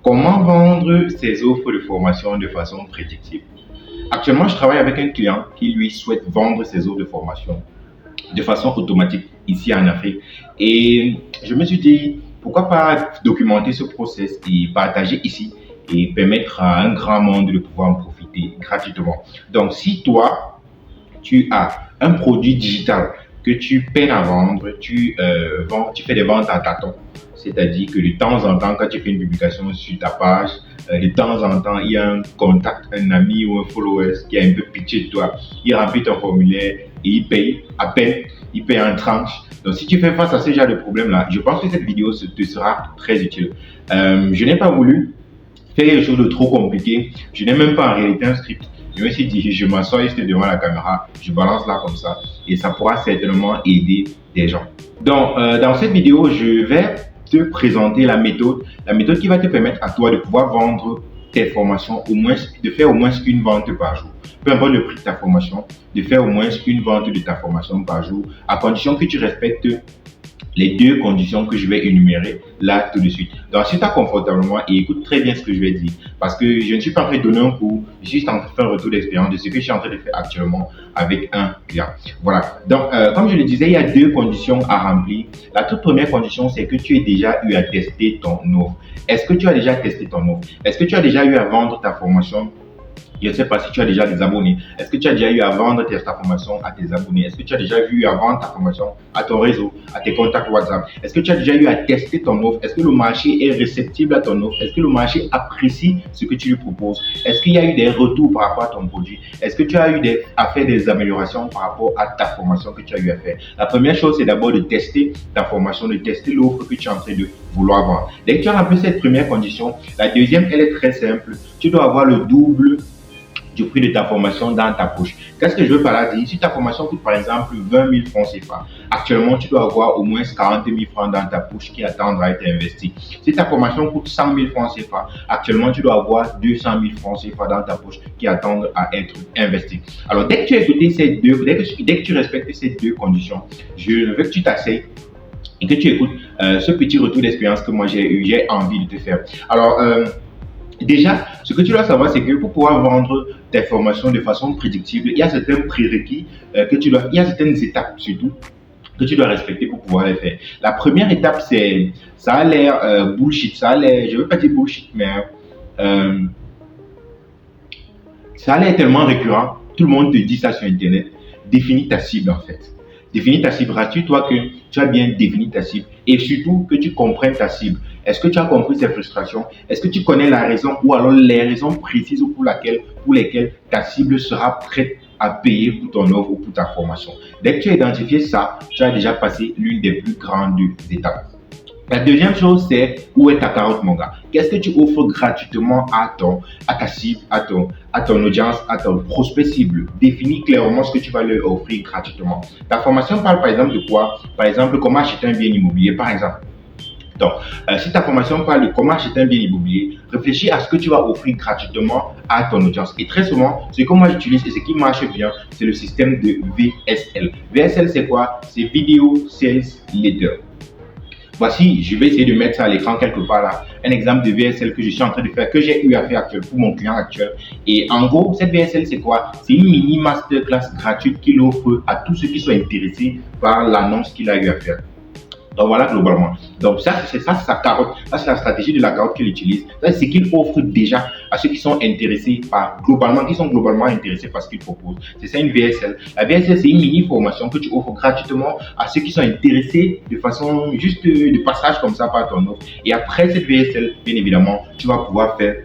Comment vendre ses offres de formation de façon prédictive? Actuellement, je travaille avec un client qui lui souhaite vendre ses offres de formation de façon automatique ici en Afrique. Et je me suis dit, pourquoi pas documenter ce process et partager ici et permettre à un grand monde de pouvoir en profiter gratuitement. Donc, si toi, tu as un produit digital que tu peines à vendre, tu fais des ventes à tâtons. C'est-à-dire que de temps en temps, quand tu fais une publication sur ta page, de temps en temps, il y a un contact, un ami ou un follower qui a un peu pitié de toi. Il remplit ton formulaire et il paye à peine, il paye en tranche. Donc, si tu fais face à ce genre de problème-là, je pense que cette vidéo te sera très utile. Je n'ai pas voulu faire quelque chose de trop compliqué. Je n'ai même pas en réalité un script. Je me suis dit, je m'assois juste devant la caméra, je balance là comme ça et ça pourra certainement aider des gens. Donc, dans cette vidéo, je vais te présenter la méthode qui va te permettre à toi de pouvoir vendre tes formations, de faire au moins une vente par jour. Peu importe le prix de ta formation, de faire au moins une vente de ta formation par jour, à condition que tu respectes les deux conditions que je vais énumérer là tout de suite. Donc, assieds-toi confortablement et écoute très bien ce que je vais dire. Parce que je ne suis pas en train de donner un cours, je suis en train de faire un retour d'expérience de ce que je suis en train de faire actuellement avec un client. Voilà. Donc, comme je le disais, il y a deux conditions à remplir. La toute première condition, c'est que tu aies déjà eu à tester ton offre. Est-ce que tu as déjà testé ton offre? Est-ce que tu as déjà eu à vendre ta formation? Je ne sais pas si tu as déjà des abonnés. Est-ce que tu as déjà eu à vendre ta formation à tes abonnés? Est-ce que tu as déjà eu à vendre ta formation à ton réseau, à tes contacts WhatsApp? Est-ce que tu as déjà eu à tester ton offre? Est-ce que le marché est réceptible à ton offre? Est-ce que le marché apprécie ce que tu lui proposes? Est-ce qu'il y a eu des retours par rapport à ton produit? Est-ce que tu as eu à faire des améliorations par rapport à ta formation que tu as eu à faire? La première chose, c'est d'abord de tester ta formation, de tester l'offre que tu es en train de vouloir vendre. Dès que tu as rempli cette première condition, la deuxième, elle est très simple. Tu dois avoir le double du prix de ta formation dans ta poche. Qu'est-ce que je veux par là dire? Si ta formation coûte par exemple 20 000 francs CFA, actuellement tu dois avoir au moins 40 000 francs dans ta poche qui attendent à être investis. Si ta formation coûte 100 000 francs CFA, actuellement tu dois avoir 200 000 francs CFA dans ta poche qui attendent à être investis. Alors dès que tu as écouté ces deux, dès que tu respectes ces deux conditions, je veux que tu t'asseyes et que tu écoutes ce petit retour d'expérience que moi j'ai envie de te faire. Alors, déjà, ce que tu dois savoir, c'est que pour pouvoir vendre tes formations de façon prédictible, il y a certains prérequis il y a certaines étapes surtout que tu dois respecter pour pouvoir les faire. La première étape, ça a l'air bullshit, je veux pas dire bullshit, mais ça a l'air tellement récurrent, tout le monde te dit ça sur Internet. Définis ta cible en fait. Définis ta cible, rassure-toi que tu as bien défini ta cible et surtout que tu comprennes ta cible. Est-ce que tu as compris ces frustrations? Est-ce que tu connais la raison ou alors les raisons précises pour lesquelles ta cible sera prête à payer pour ton offre ou pour ta formation? Dès que tu as identifié ça, tu as déjà passé l'une des plus grandes étapes. La deuxième chose, c'est où est ta carotte, mon gars? Qu'est-ce que tu offres gratuitement à ta cible, à ton audience, à ton prospect cible? Définis clairement ce que tu vas leur offrir gratuitement. Ta formation parle par exemple de quoi? Par exemple, comment acheter un bien immobilier, par exemple. Donc, si ta formation parle de comment acheter un bien immobilier, réfléchis à ce que tu vas offrir gratuitement à ton audience. Et très souvent, ce que moi j'utilise et ce qui marche bien, c'est le système de VSL. VSL, c'est quoi? C'est Video Sales Letter. Voici, je vais essayer de mettre ça à l'écran quelque part là, un exemple de VSL que je suis en train de faire, que j'ai eu à faire actuellement pour mon client actuel. Et en gros, cette VSL, c'est quoi? C'est une mini masterclass gratuite qu'il offre à tous ceux qui sont intéressés par l'annonce qu'il a eu à faire. Donc voilà globalement. Donc ça, c'est sa carotte. Ça, c'est la stratégie de la carotte qu'il utilise. Ça, c'est ce qu'il offre déjà à ceux qui sont intéressés qui sont globalement intéressés par ce qu'il propose. C'est ça une VSL. La VSL, c'est une mini formation que tu offres gratuitement à ceux qui sont intéressés de façon juste de passage comme ça par ton offre. Et après cette VSL, bien évidemment, tu vas pouvoir faire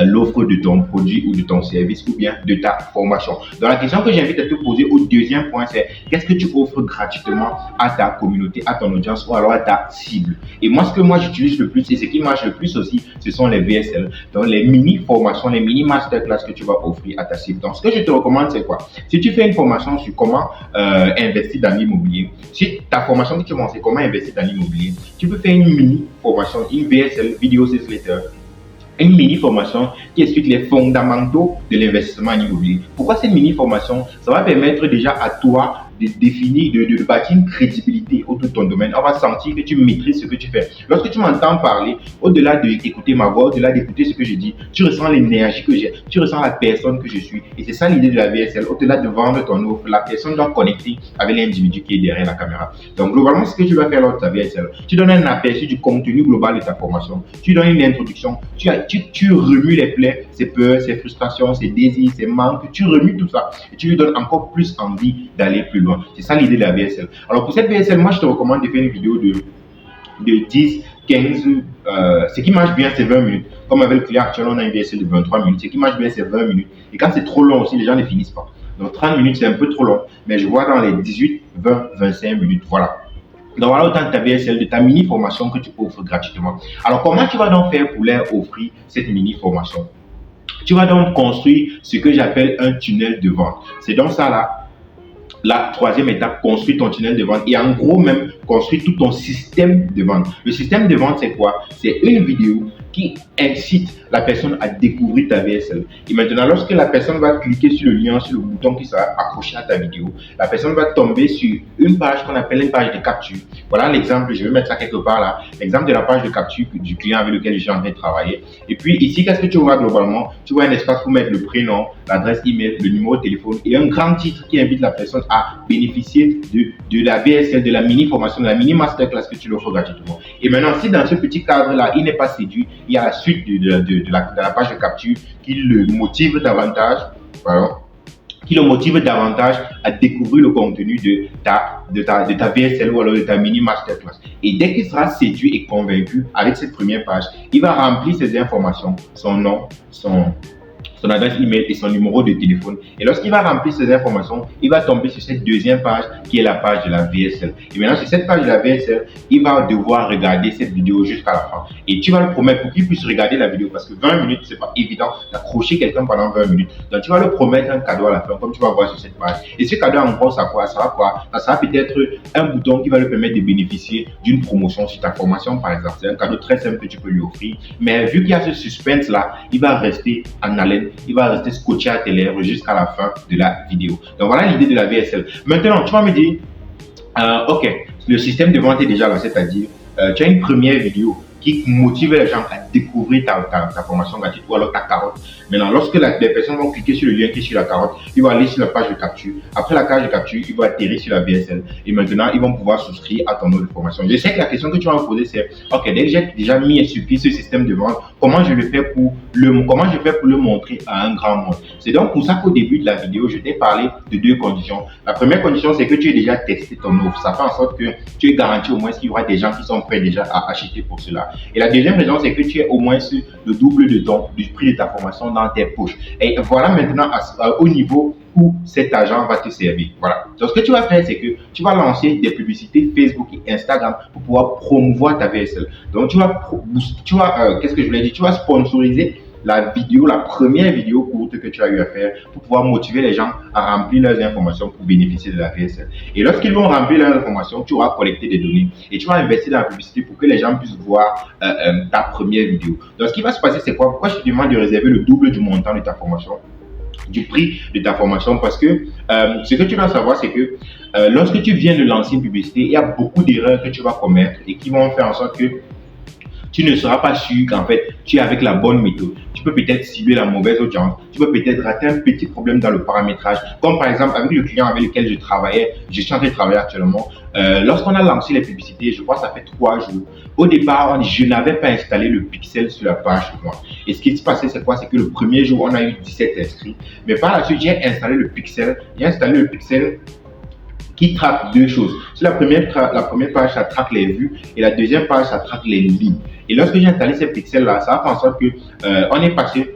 l'offre de ton produit ou de ton service ou bien de ta formation. Donc la question que j'invite à te poser au deuxième point, c'est qu'est-ce que tu offres gratuitement à ta communauté, à ton audience ou alors à ta cible? Et moi, ce que moi j'utilise le plus et ce qui marche le plus aussi, ce sont les VSL, donc les mini formations, les mini masterclass que tu vas offrir à ta cible. Donc ce que je te recommande, c'est quoi? Si tu fais une formation sur comment investir dans l'immobilier, si ta formation que tu vends, c'est comment investir dans l'immobilier, tu peux faire une mini formation, une VSL, Video Sales Letter, une mini formation qui explique les fondamentaux de l'investissement en immobilier. Pourquoi cette mini formation? Ça va permettre déjà à toi de définir, de bâtir une crédibilité autour de ton domaine. On va sentir que tu maîtrises ce que tu fais. Lorsque tu m'entends parler, au-delà d'écouter ma voix, au-delà d'écouter ce que je dis, tu ressens l'énergie que j'ai, tu ressens la personne que je suis. Et c'est ça l'idée de la VSL. Au-delà de vendre ton offre, la personne doit connecter avec l'individu qui est derrière la caméra. Donc, globalement, ce que tu vas faire lors de ta VSL, tu donnes un aperçu du contenu global de ta formation. Tu donnes une introduction. Tu remues les plaies, ses peurs, ses frustrations, ses désirs, ses manques. Tu remues tout ça. Et tu lui donnes encore plus envie d'aller plus loin. C'est ça l'idée de la VSL. Alors, pour cette VSL, moi, je te recommande de faire une vidéo de 10, 15, ce qui marche bien, c'est 20 minutes. Comme avec le client actuel, on a une VSL de 23 minutes. Ce qui marche bien, c'est 20 minutes. Et quand c'est trop long aussi, les gens ne finissent pas. Donc 30 minutes, c'est un peu trop long. Mais je vois dans les 18, 20, 25 minutes. Voilà. Donc voilà autant de ta VSL, de ta mini-formation que tu offres gratuitement. Alors, comment tu vas donc faire pour leur offrir cette mini-formation? Tu vas donc construire ce que j'appelle un tunnel de vente. C'est donc ça là. La troisième étape, construire ton tunnel de vente et en gros même construire tout ton système de vente. Le système de vente, c'est quoi? C'est une vidéo qui incite la personne à découvrir ta VSL. Et maintenant, lorsque la personne va cliquer sur le lien, sur le bouton qui sera accroché à ta vidéo, la personne va tomber sur une page qu'on appelle une page de capture. Voilà l'exemple, je vais mettre ça quelque part là. L'exemple de la page de capture du client avec lequel je suis en train de travailler. Et puis ici, qu'est-ce que tu vois globalement? Tu vois un espace pour mettre le prénom, l'adresse email, le numéro de téléphone et un grand titre qui invite la personne à bénéficier de la VSL, de la mini-formation, de la mini-masterclass que tu l'offres gratuitement. Et maintenant, si dans ce petit cadre-là, il n'est pas séduit, il y a la suite de la page de capture qui le motive davantage, à découvrir le contenu de ta VSL ou alors de ta mini masterclass. Et dès qu'il sera séduit et convaincu avec cette première page, il va remplir ses informations, son nom, son adresse email et son numéro de téléphone. Et lorsqu'il va remplir ces informations, il va tomber sur cette deuxième page qui est la page de la VSL. Et maintenant, sur cette page de la VSL, il va devoir regarder cette vidéo jusqu'à la fin. Et tu vas le promettre pour qu'il puisse regarder la vidéo parce que 20 minutes, c'est pas évident d'accrocher quelqu'un pendant 20 minutes. Donc, tu vas le promettre un cadeau à la fin, comme tu vas voir sur cette page. Et ce cadeau, en gros, ça sera quoi? Ça sera peut-être un bouton qui va lui permettre de bénéficier d'une promotion sur ta formation, par exemple. C'est un cadeau très simple que tu peux lui offrir. Mais vu qu'il y a ce suspense-là, il va rester en haleine. Il va rester scotché à tes lèvres jusqu'à la fin de la vidéo. Donc voilà l'idée de la VSL. Maintenant, tu vas me dire, ok, le système de vente est déjà là, c'est-à-dire, tu as une première vidéo qui motive les gens à découvrir ta formation gratuite ou alors ta carotte. Maintenant, lorsque les personnes vont cliquer sur le lien qui est sur la carotte, ils vont aller sur la page de capture. Après la page de capture, ils vont atterrir sur la VSL. Et maintenant, ils vont pouvoir souscrire à ton offre de formation. Je sais que la question que tu vas me poser, c'est, ok, dès que j'ai déjà mis sur pied ce système de vente, comment je fais pour le montrer à un grand monde? C'est donc pour ça qu'au début de la vidéo, je t'ai parlé de deux conditions. La première condition, c'est que tu aies déjà testé ton offre. Ça fait en sorte que tu es garanti au moins qu'il y aura des gens qui sont prêts déjà à acheter pour cela. Et la deuxième raison, c'est que tu es au moins le double du prix de ta formation dans tes poches. Et voilà maintenant au niveau où cet argent va te servir. Voilà. Donc, ce que tu vas faire, c'est que tu vas lancer des publicités Facebook et Instagram pour pouvoir promouvoir ta VSL. Donc, qu'est-ce que je voulais dire? Tu vas sponsoriser la première vidéo courte que tu as eu à faire pour pouvoir motiver les gens à remplir leurs informations pour bénéficier de la VSL. Et lorsqu'ils vont remplir leurs informations, tu auras collecté des données et tu vas investir dans la publicité pour que les gens puissent voir ta première vidéo. Donc, ce qui va se passer, c'est quoi? Pourquoi je te demande de réserver le double du montant de ta formation, du prix de ta formation? Parce que ce que tu dois savoir, c'est que lorsque tu viens de lancer une publicité, il y a beaucoup d'erreurs que tu vas commettre et qui vont faire en sorte que tu ne seras pas sûr qu'en fait, tu es avec la bonne méthode. Tu peux peut-être cibler la mauvaise audience. Tu peux peut-être rater un petit problème dans le paramétrage. Comme par exemple, avec le client avec lequel je suis en train de travailler actuellement. Lorsqu'on a lancé les publicités, je crois que ça fait 3 jours. Au départ, je n'avais pas installé le pixel sur la page. Et ce qui se passait, c'est quoi? C'est que le premier jour, on a eu 17 inscrits. Mais par la suite, j'ai installé le pixel. Qui traque deux choses. Sur la première page, ça traque les vues et la deuxième page, ça traque les lignes. Et lorsque j'ai installé ces pixels-là, ça a fait en sorte que on est passé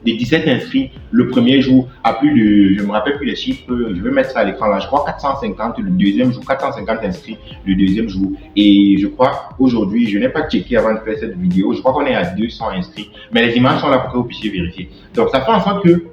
des 17 inscrits le premier jour à plus de, je ne me rappelle plus les chiffres, je vais mettre ça à l'écran là, je crois 450 le deuxième jour, 450 inscrits le deuxième jour. Et je crois aujourd'hui, je n'ai pas checké avant de faire cette vidéo, je crois qu'on est à 200 inscrits, mais les images sont là pour que vous puissiez vérifier. Donc ça fait en sorte que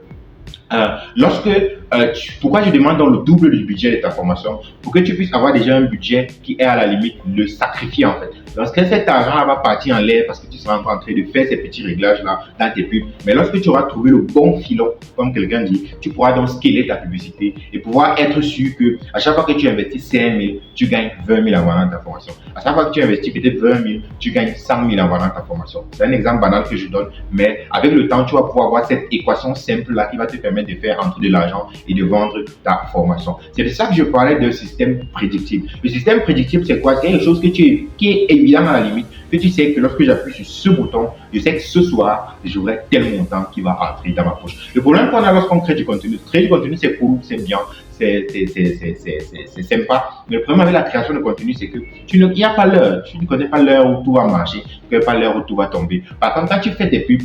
pourquoi je demande dans le double du budget de ta formation? Pour que tu puisses avoir déjà un budget qui est à la limite le sacrifier en fait. Lorsque cet argent-là va partir en l'air parce que tu seras encore en train de faire ces petits réglages-là dans tes pubs, mais lorsque tu auras trouvé le bon filon, comme quelqu'un dit, tu pourras donc scaler ta publicité et pouvoir être sûr que à chaque fois que tu investis 5 000, tu gagnes 20 000 en vendant ta formation. À chaque fois que tu investis peut-être 20 000, tu gagnes 100 000 en vendant ta formation. C'est un exemple banal que je donne, mais avec le temps, tu vas pouvoir avoir cette équation simple-là qui va te permettre de faire entrer de l'argent et de vendre ta formation. C'est de ça que je parlais de système prédictible. Le système prédictible, c'est quoi? C'est quelque chose qui est évident à la limite, que tu sais que lorsque j'appuie sur ce bouton, je sais que ce soir, j'aurai tel montant qui va entrer dans ma poche. Le problème qu'on a lorsqu'on crée du contenu, c'est cool, c'est bien, c'est sympa. Mais le problème avec la création de contenu, c'est que il n'y a pas l'heure. Tu ne connais pas l'heure où tout va marcher, tu ne connais pas l'heure où tout va tomber. Par contre, quand tu fais tes pubs,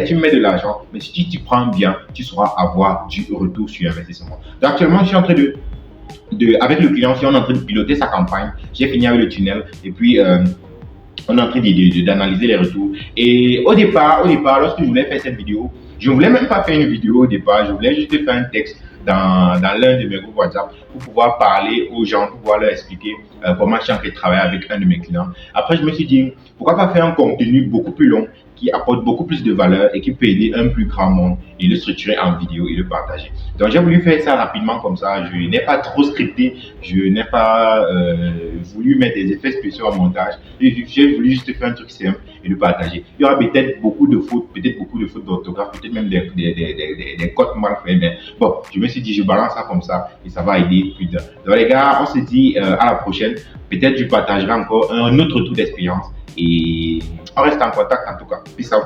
tu mets de l'argent, mais si tu t'y prends bien, tu sauras avoir du retour sur investissement. Donc, actuellement, je suis en train avec le client, si on est en train de piloter sa campagne, j'ai fini avec le tunnel et puis on est en train d'analyser les retours. Et au départ, lorsque je voulais faire cette vidéo, je ne voulais même pas faire une vidéo au départ, je voulais juste faire un texte dans l'un de mes groupes WhatsApp pour pouvoir parler aux gens, pour pouvoir leur expliquer comment je suis en train de travailler avec un de mes clients. Après, je me suis dit, pourquoi pas faire un contenu beaucoup plus long qui apporte beaucoup plus de valeur et qui peut aider un plus grand monde et le structurer en vidéo et le partager. Donc j'ai voulu faire ça rapidement comme ça, je n'ai pas trop scripté, je n'ai pas voulu mettre des effets spéciaux en montage, j'ai voulu juste faire un truc simple et le partager. Il y aura peut-être beaucoup de fautes d'orthographe, peut-être même des codes mal faits, mais bon, je me suis dit je balance ça comme ça et ça va aider plus d'un. Donc les gars, on se dit à la prochaine, peut-être je partagerai encore un autre tour d'expérience et on reste en contact en tout cas. Peace out.